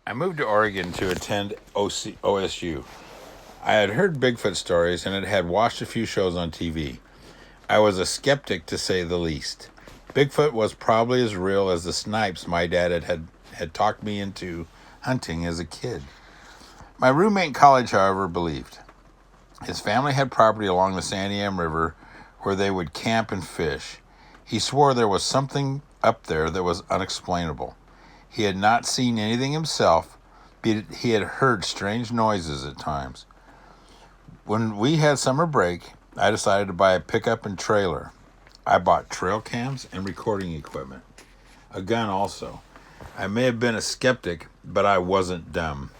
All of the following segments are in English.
I moved to Oregon to attend OSU. I had heard Bigfoot stories and had watched a few shows on TV. I was a skeptic to say the least. Bigfoot was probably as real as the snipes my dad had talked me into hunting as a kid. My roommate in college, however, believed. His family had property along the Santiam River where they would camp and fish. He swore there was something up there that was unexplainable. He had not seen anything himself, but he had heard strange noises at times. When we had summer break, I decided to buy a pickup and trailer. I bought trail cams and recording equipment. A gun also. I may have been a skeptic, but I wasn't dumb.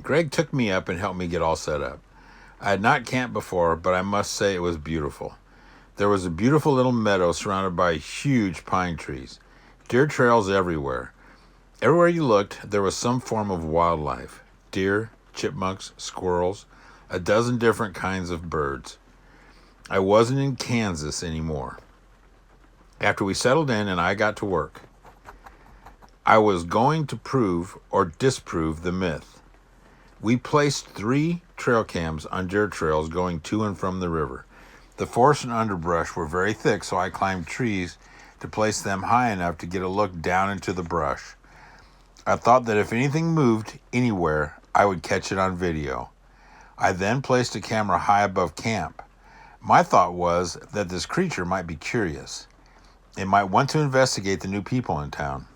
Greg took me up and helped me get all set up. I had not camped before, but I must say it was beautiful. There was a beautiful little meadow surrounded by huge pine trees. Deer trails everywhere. Everywhere you looked, there was some form of wildlife. Deer, chipmunks, squirrels, a dozen different kinds of birds. I wasn't in Kansas anymore. After we settled in and I got to work, I was going to prove or disprove the myth. We placed 3 trail cams on deer trails going to and from the river. The forest and underbrush were very thick, so I climbed trees to place them high enough to get a look down into the brush. I thought that if anything moved anywhere, I would catch it on video. I then placed a camera high above camp. My thought was that this creature might be curious. It might want to investigate the new people in town.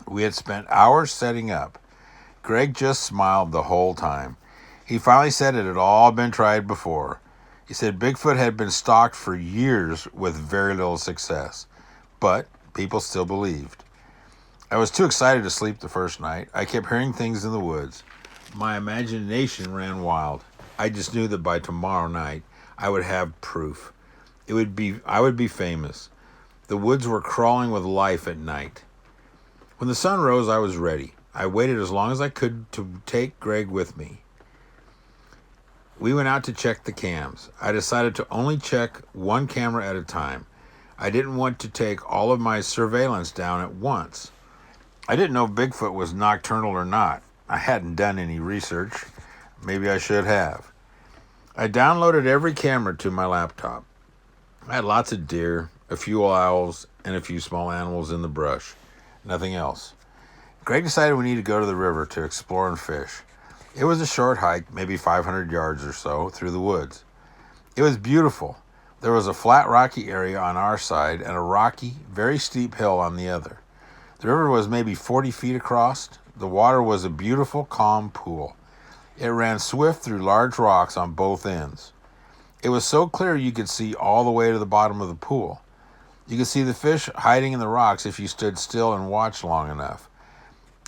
We had spent hours setting up. Greg just smiled the whole time. He finally said it had all been tried before. He said Bigfoot had been stalked for years with very little success, but people still believed. I was too excited to sleep the first night. I kept hearing things in the woods. My imagination ran wild. I just knew that by tomorrow night, I would have proof. I would be famous. The woods were crawling with life at night. When the sun rose, I was ready. I waited as long as I could to take Greg with me. We went out to check the cams. I decided to only check one camera at a time. I didn't want to take all of my surveillance down at once. I didn't know if Bigfoot was nocturnal or not. I hadn't done any research. Maybe I should have. I downloaded every camera to my laptop. I had lots of deer, a few owls, and a few small animals in the brush. Nothing else. Greg decided we needed to go to the river to explore and fish. It was a short hike, maybe 500 yards or so, through the woods. It was beautiful. There was a flat, rocky area on our side and a rocky, very steep hill on the other. The river was maybe 40 feet across. The water was a beautiful, calm pool. It ran swift through large rocks on both ends. It was so clear you could see all the way to the bottom of the pool. You could see the fish hiding in the rocks if you stood still and watched long enough.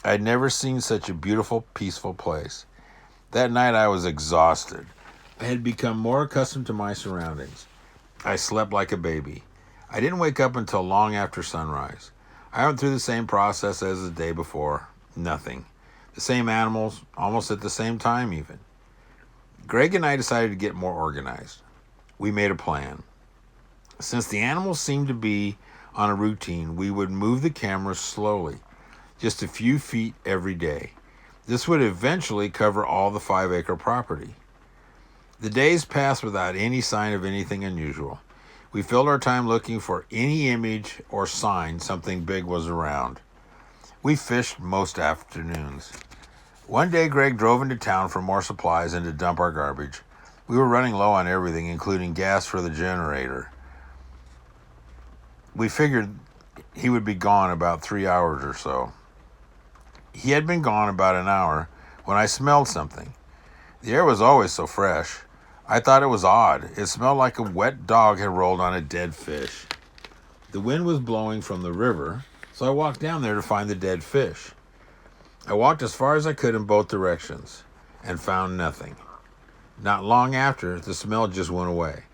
I had never seen such a beautiful, peaceful place. That night I was exhausted. I had become more accustomed to my surroundings. I slept like a baby. I didn't wake up until long after sunrise. I went through the same process as the day before. Nothing. The same animals, almost at the same time even. Greg and I decided to get more organized. We made a plan. Since the animals seemed to be on a routine, we would move the cameras slowly, just a few feet every day. This would eventually cover all the 5-acre property. The days passed without any sign of anything unusual. We filled our time looking for any image or sign something big was around. We fished most afternoons. One day, Greg drove into town for more supplies and to dump our garbage. We were running low on everything, including gas for the generator. We figured he would be gone about 3 hours or so. He had been gone about an hour when I smelled something. The air was always so fresh. I thought it was odd. It smelled like a wet dog had rolled on a dead fish. The wind was blowing from the river, so I walked down there to find the dead fish. I walked as far as I could in both directions and found nothing. Not long after, the smell just went away.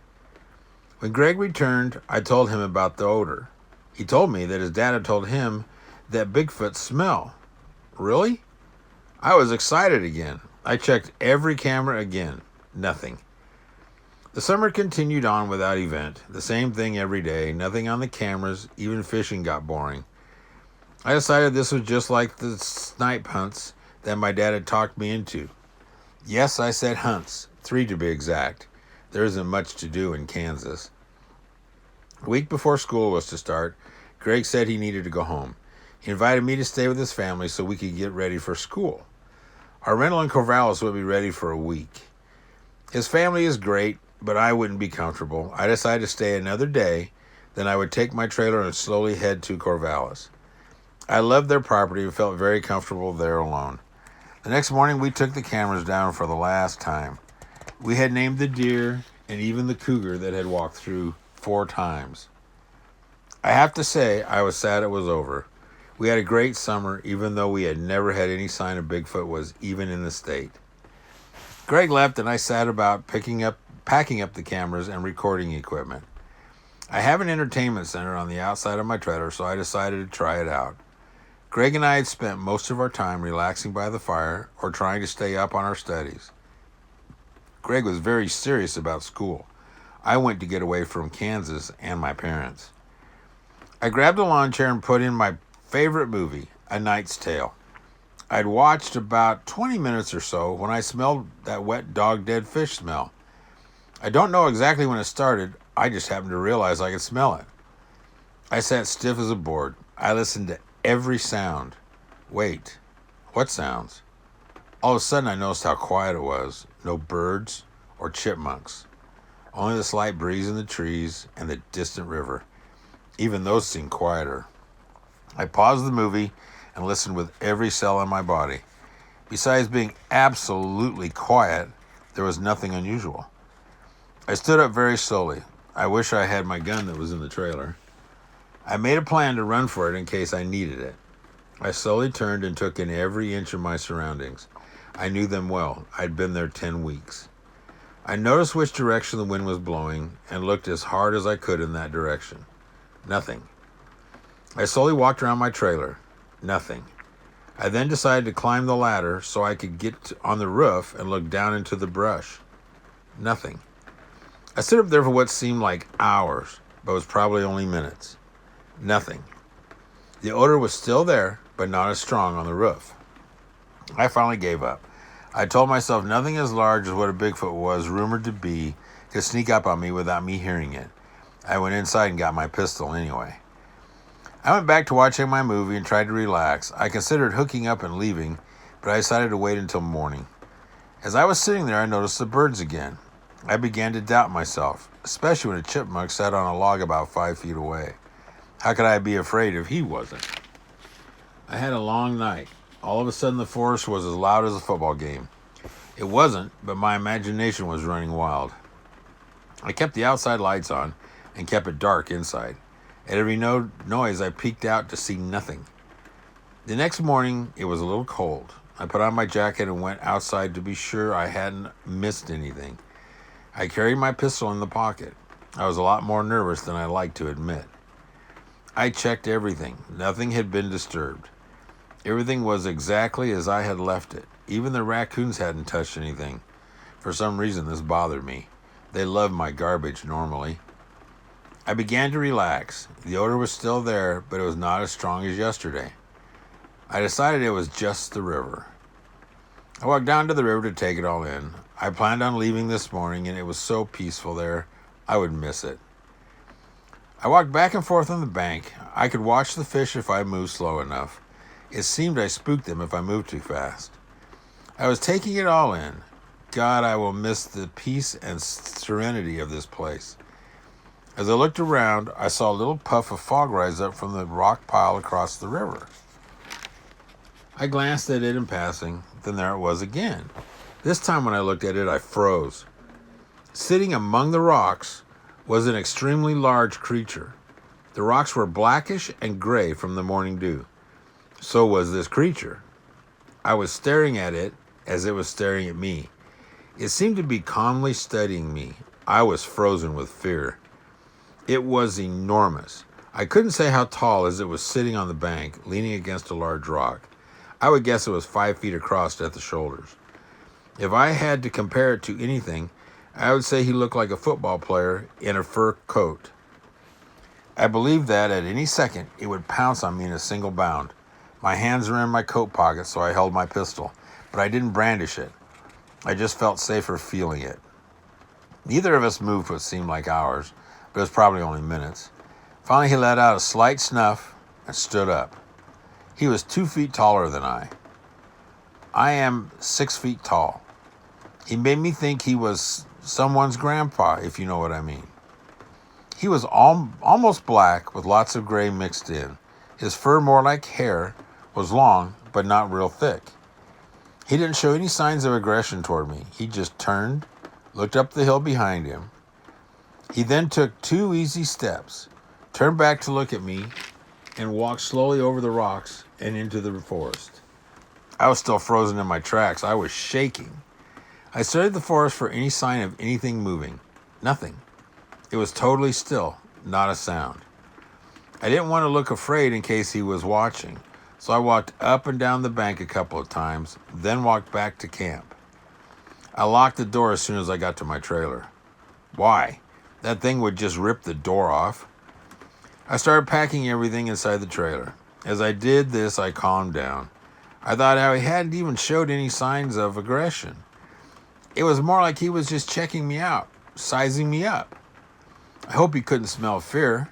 When Greg returned, I told him about the odor. He told me that his dad had told him that Bigfoot smell. Really? I was excited again. I checked every camera again. Nothing. The summer continued on without event. The same thing every day. Nothing on the cameras. Even fishing got boring. I decided this was just like the snipe hunts that my dad had talked me into. Yes, I said hunts, 3 to be exact. There isn't much to do in Kansas. A week before school was to start, Greg said he needed to go home. He invited me to stay with his family so we could get ready for school. Our rental in Corvallis would be ready for a week. His family is great, but I wouldn't be comfortable. I decided to stay another day, then I would take my trailer and slowly head to Corvallis. I loved their property and felt very comfortable there alone. The next morning, we took the cameras down for the last time. We had named the deer and even the cougar that had walked through 4 times. I have to say, I was sad it was over. We had a great summer, even though we had never had any sign of Bigfoot was even in the state. Greg left and I sat about packing up the cameras and recording equipment. I have an entertainment center on the outside of my trailer, so I decided to try it out. Greg and I had spent most of our time relaxing by the fire or trying to stay up on our studies. Greg was very serious about school. I went to get away from Kansas and my parents. I grabbed a lawn chair and put in my favorite movie, A Knight's Tale. I'd watched about 20 minutes or so when I smelled that wet dog dead fish smell. I don't know exactly when it started, I just happened to realize I could smell it. I sat stiff as a board. I listened to every sound. Wait, what sounds? All of a sudden I noticed how quiet it was. No birds or chipmunks. Only the slight breeze in the trees and the distant river. Even those seemed quieter. I paused the movie and listened with every cell in my body. Besides being absolutely quiet, there was nothing unusual. I stood up very slowly. I wish I had my gun that was in the trailer. I made a plan to run for it in case I needed it. I slowly turned and took in every inch of my surroundings. I knew them well. I'd been there 10 weeks. I noticed which direction the wind was blowing and looked as hard as I could in that direction. Nothing. I slowly walked around my trailer. Nothing. I then decided to climb the ladder so I could get on the roof and look down into the brush. Nothing. I stood up there for what seemed like hours, but was probably only minutes. Nothing. The odor was still there, but not as strong on the roof. I finally gave up. I told myself nothing as large as what a Bigfoot was rumored to be could sneak up on me without me hearing it. I went inside and got my pistol anyway. I went back to watching my movie and tried to relax. I considered hooking up and leaving, but I decided to wait until morning. As I was sitting there, I noticed the birds again. I began to doubt myself, especially when a chipmunk sat on a log about 5 feet away. How could I be afraid if he wasn't? I had a long night. All of a sudden, the forest was as loud as a football game. It wasn't, but my imagination was running wild. I kept the outside lights on and kept it dark inside. At every noise, I peeked out to see nothing. The next morning, it was a little cold. I put on my jacket and went outside to be sure I hadn't missed anything. I carried my pistol in the pocket. I was a lot more nervous than I liked to admit. I checked everything. Nothing had been disturbed. Everything was exactly as I had left it. Even the raccoons hadn't touched anything. For some reason, this bothered me. They love my garbage normally. I began to relax. The odor was still there, but it was not as strong as yesterday. I decided it was just the river. I walked down to the river to take it all in. I planned on leaving this morning, and it was so peaceful there, I would miss it. I walked back and forth on the bank. I could watch the fish if I moved slow enough. It seemed I spooked them if I moved too fast. I was taking it all in. God, I will miss the peace and serenity of this place. As I looked around, I saw a little puff of fog rise up from the rock pile across the river. I glanced at it in passing, then there it was again. This time when I looked at it, I froze. Sitting among the rocks was an extremely large creature. The rocks were blackish and gray from the morning dew. So was this creature. I was staring at it as it was staring at me. It seemed to be calmly studying me. I was frozen with fear. It was enormous. I couldn't say how tall as it was sitting on the bank, leaning against a large rock. I would guess it was 5 feet across at the shoulders. If I had to compare it to anything, I would say he looked like a football player in a fur coat. I believed that at any second it would pounce on me in a single bound. My hands were in my coat pockets, so I held my pistol, but I didn't brandish it. I just felt safer feeling it. Neither of us moved what seemed like hours, but it was probably only minutes. Finally, he let out a slight snuff and stood up. He was 2 feet taller than I. I am 6 feet tall. He made me think he was someone's grandpa, if you know what I mean. He was almost black with lots of gray mixed in. His fur, more like hair, was long but not real thick. He didn't show any signs of aggression toward me. He just turned, looked up the hill behind him. He then took 2 easy steps, turned back to look at me, and walked slowly over the rocks and into the forest. I was still frozen in my tracks. I was shaking. I studied the forest for any sign of anything moving. Nothing. It was totally still, not a sound. I didn't want to look afraid in case he was watching, so I walked up and down the bank a couple of times, then walked back to camp. I locked the door as soon as I got to my trailer. Why? That thing would just rip the door off. I started packing everything inside the trailer. As I did this, I calmed down. I thought how he hadn't even showed any signs of aggression. It was more like he was just checking me out, sizing me up. I hope he couldn't smell fear.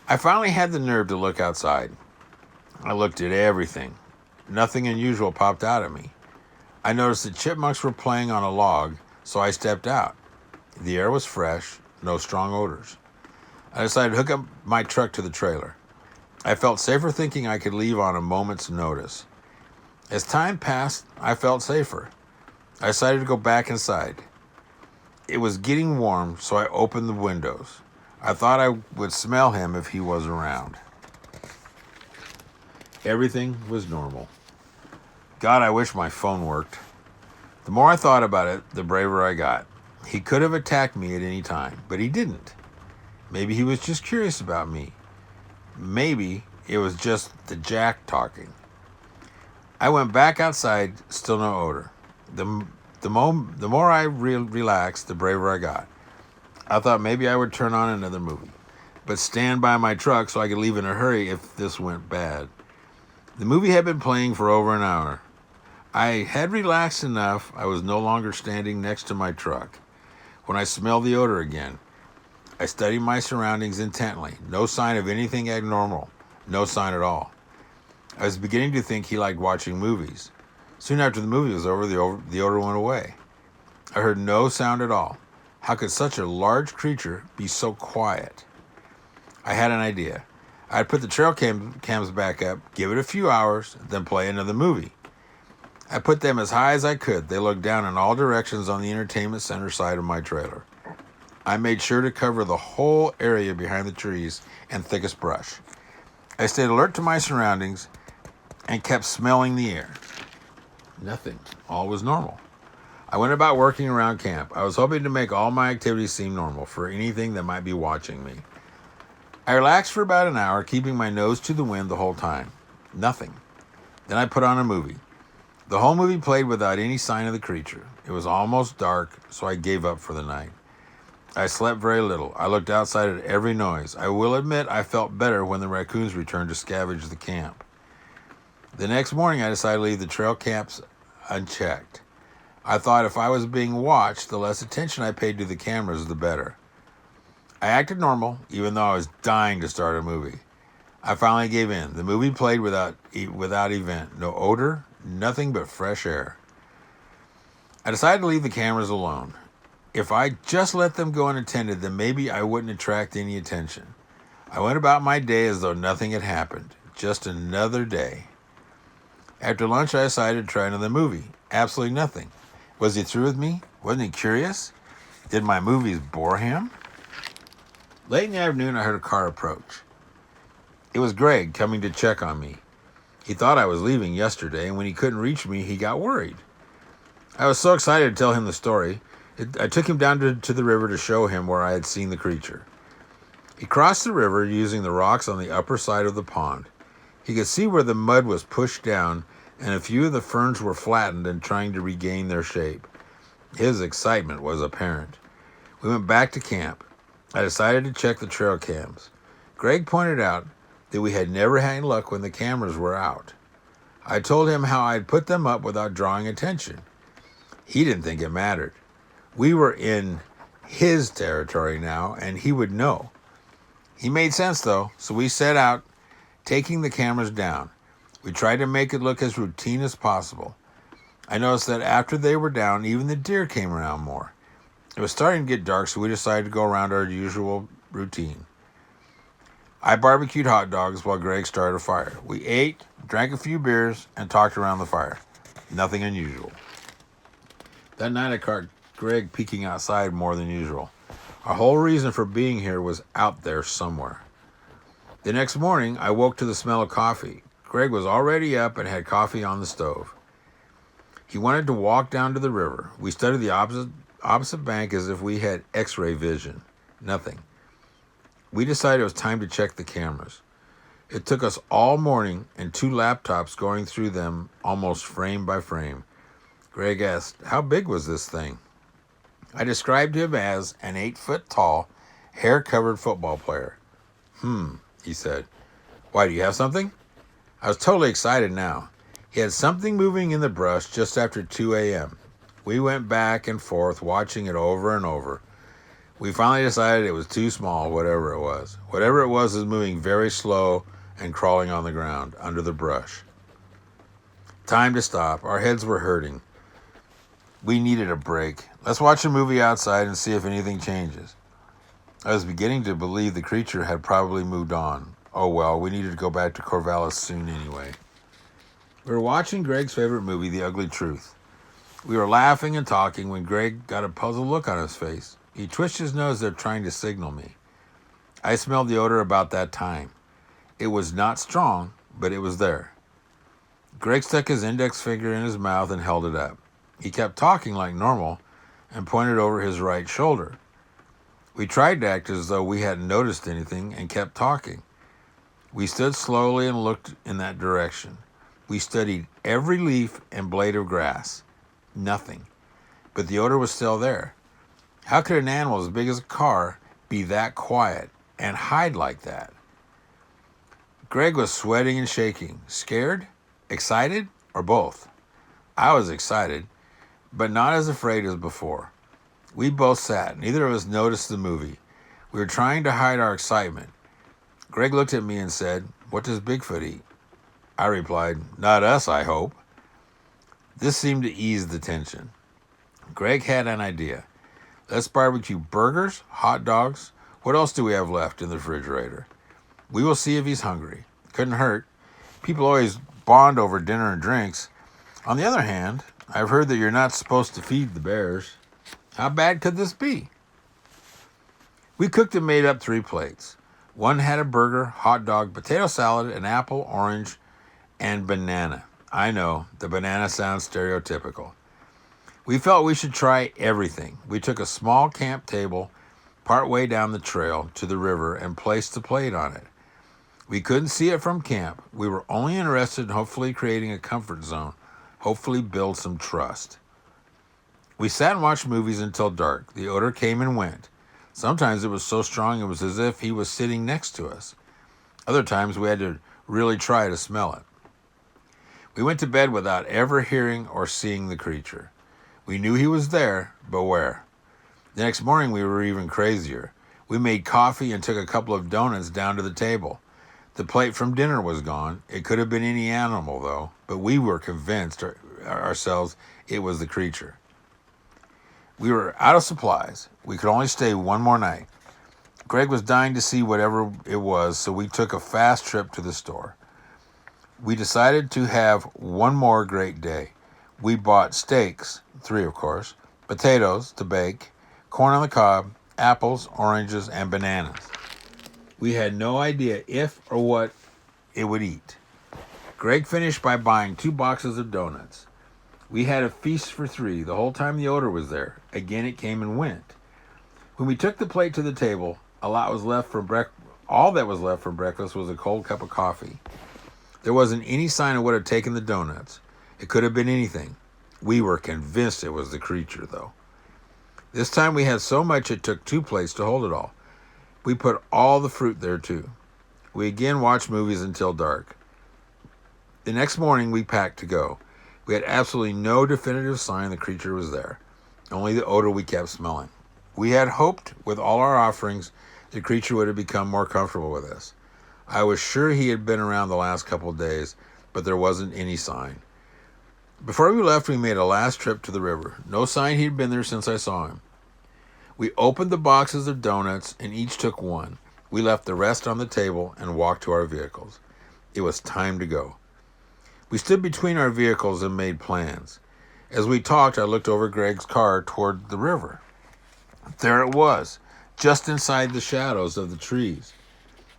I finally had the nerve to look outside. I looked at everything. Nothing unusual popped out at me. I noticed that chipmunks were playing on a log, so I stepped out. The air was fresh, no strong odors. I decided to hook up my truck to the trailer. I felt safer thinking I could leave on a moment's notice. As time passed, I felt safer. I decided to go back inside. It was getting warm, so I opened the windows. I thought I would smell him if he was around. Everything was normal. God, I wish my phone worked. The more I thought about it, the braver I got. He could have attacked me at any time, but he didn't. Maybe he was just curious about me. Maybe it was just the Jack talking. I went back outside, still no odor. The more I relaxed, the braver I got. I thought maybe I would turn on another movie, but stand by my truck so I could leave in a hurry if this went bad. The movie had been playing for over an hour. I had relaxed enough I was no longer standing next to my truck. When I smelled the odor again, I studied my surroundings intently. No sign of anything abnormal. No sign at all. I was beginning to think he liked watching movies. Soon after the movie was over, the odor went away. I heard no sound at all. How could such a large creature be so quiet? I had an idea. I'd put the trail cams back up, give it a few hours, then play another movie. I put them as high as I could. They looked down in all directions on the entertainment center side of my trailer. I made sure to cover the whole area behind the trees and thickest brush. I stayed alert to my surroundings and kept smelling the air. Nothing. All was normal. I went about working around camp. I was hoping to make all my activities seem normal for anything that might be watching me. I relaxed for about an hour, keeping my nose to the wind the whole time. Nothing. Then I put on a movie. The whole movie played without any sign of the creature. It was almost dark, so I gave up for the night. I slept very little. I looked outside at every noise. I will admit I felt better when the raccoons returned to scavenge the camp. The next morning, I decided to leave the trail camps unchecked. I thought if I was being watched, the less attention I paid to the cameras, the better. I acted normal, even though I was dying to start a movie. I finally gave in. The movie played without event. No odor, nothing but fresh air. I decided to leave the cameras alone. If I just let them go unattended, then maybe I wouldn't attract any attention. I went about my day as though nothing had happened. Just another day. After lunch, I decided to try another movie. Absolutely nothing. Was he through with me? Wasn't he curious? Did my movies bore him? Late in the afternoon, I heard a car approach. It was Greg coming to check on me. He thought I was leaving yesterday, and when he couldn't reach me, he got worried. I was so excited to tell him the story. I took him down to the river to show him where I had seen the creature. He crossed the river using the rocks on the upper side of the pond. He could see where the mud was pushed down, and a few of the ferns were flattened and trying to regain their shape. His excitement was apparent. We went back to camp. I decided to check the trail cams. Greg pointed out that we had never had any luck when the cameras were out. I told him how I'd put them up without drawing attention. He didn't think it mattered. We were in his territory now, and he would know. He made sense, though, so we set out taking the cameras down. We tried to make it look as routine as possible. I noticed that after they were down, even the deer came around more. It was starting to get dark, so we decided to go around our usual routine. I barbecued hot dogs while Greg started a fire. We ate, drank a few beers, and talked around the fire. Nothing unusual. That night I caught Greg peeking outside more than usual. Our whole reason for being here was out there somewhere. The next morning, I woke to the smell of coffee. Greg was already up and had coffee on the stove. He wanted to walk down to the river. We studied the opposite bank as if we had X-ray vision. Nothing. We decided it was time to check the cameras. It took us all morning and 2 laptops going through them almost frame by frame. Greg asked, "How big was this thing?" I described him as an 8-foot-tall, hair-covered football player. He said. "Why, do you have something?" I was totally excited now. He had something moving in the brush just after 2 a.m. We went back and forth watching it over and over. We finally decided it was too small, whatever it was. Whatever it was moving very slow and crawling on the ground under the brush. Time to stop. Our heads were hurting. We needed a break. Let's watch a movie outside and see if anything changes. I was beginning to believe the creature had probably moved on. Oh well, we needed to go back to Corvallis soon anyway. We were watching Greg's favorite movie, The Ugly Truth. We were laughing and talking when Greg got a puzzled look on his face. He twitched his nose as if trying to signal me. I smelled the odor about that time. It was not strong, but it was there. Greg stuck his index finger in his mouth and held it up. He kept talking like normal and pointed over his right shoulder. We tried to act as though we hadn't noticed anything and kept talking. We stood slowly and looked in that direction. We studied every leaf and blade of grass. Nothing. But the odor was still there. How could an animal as big as a car be that quiet and hide like that? Greg was sweating and shaking. Scared? Excited? Or both? I was excited, but not as afraid as before. We both sat. Neither of us noticed the movie. We were trying to hide our excitement. Greg looked at me and said, "What does Bigfoot eat?" I replied, "Not us, I hope." This seemed to ease the tension. Greg had an idea. Let's barbecue burgers, hot dogs. What else do we have left in the refrigerator? We will see if he's hungry. Couldn't hurt. People always bond over dinner and drinks. On the other hand, I've heard that you're not supposed to feed the bears. How bad could this be? We cooked and made up 3 plates. One had a burger, hot dog, potato salad, an apple, orange, and banana. I know, the banana sounds stereotypical. We felt we should try everything. We took a small camp table partway down the trail to the river and placed the plate on it. We couldn't see it from camp. We were only interested in hopefully creating a comfort zone, hopefully build some trust. We sat and watched movies until dark. The odor came and went. Sometimes it was so strong it was as if he was sitting next to us. Other times we had to really try to smell it. We went to bed without ever hearing or seeing the creature. We knew he was there, but where? The next morning we were even crazier. We made coffee and took a couple of donuts down to the table. The plate from dinner was gone. It could have been any animal, though, but we were convinced ourselves it was the creature. We were out of supplies. We could only stay one more night. Greg was dying to see whatever it was, so we took a fast trip to the store. We decided to have one more great day. We bought steaks, 3 of course, potatoes to bake, corn on the cob, apples, oranges, and bananas. We had no idea if or what it would eat. Greg finished by buying 2 boxes of donuts. We had a feast for 3 the whole time the odor was there. Again, it came and went. When we took the plate to the table, all that was left for breakfast was a cold cup of coffee. There wasn't any sign of what had taken the donuts. It could have been anything. We were convinced it was the creature, though. This time we had so much it took 2 plates to hold it all. We put all the fruit there too. We again watched movies until dark. The next morning we packed to go. We had absolutely no definitive sign the creature was there, only the odor we kept smelling. We had hoped with all our offerings the creature would have become more comfortable with us. I was sure he had been around the last couple of days, but there wasn't any sign. Before we left, we made a last trip to the river. No sign he'd been there since I saw him. We opened the boxes of donuts and each took one. We left the rest on the table and walked to our vehicles. It was time to go. We stood between our vehicles and made plans. As we talked, I looked over Greg's car toward the river. There it was, just inside the shadows of the trees.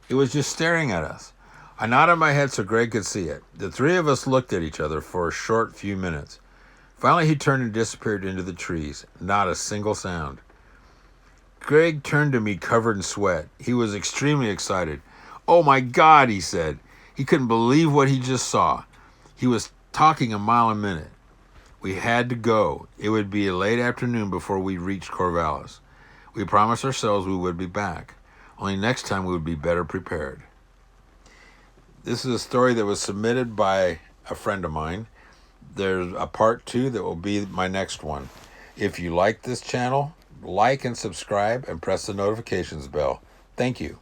It was just staring at us. I nodded my head so Greg could see it. The three of us looked at each other for a short few minutes. Finally, he turned and disappeared into the trees. Not a single sound. Greg turned to me covered in sweat. He was extremely excited. "Oh my God," he said. He couldn't believe what he just saw. He was talking a mile a minute. We had to go. It would be a late afternoon before we reached Corvallis. We promised ourselves we would be back. Only next time we would be better prepared. This is a story that was submitted by a friend of mine. There's a part 2 that will be my next one. If you like this channel, like and subscribe and press the notifications bell. Thank you.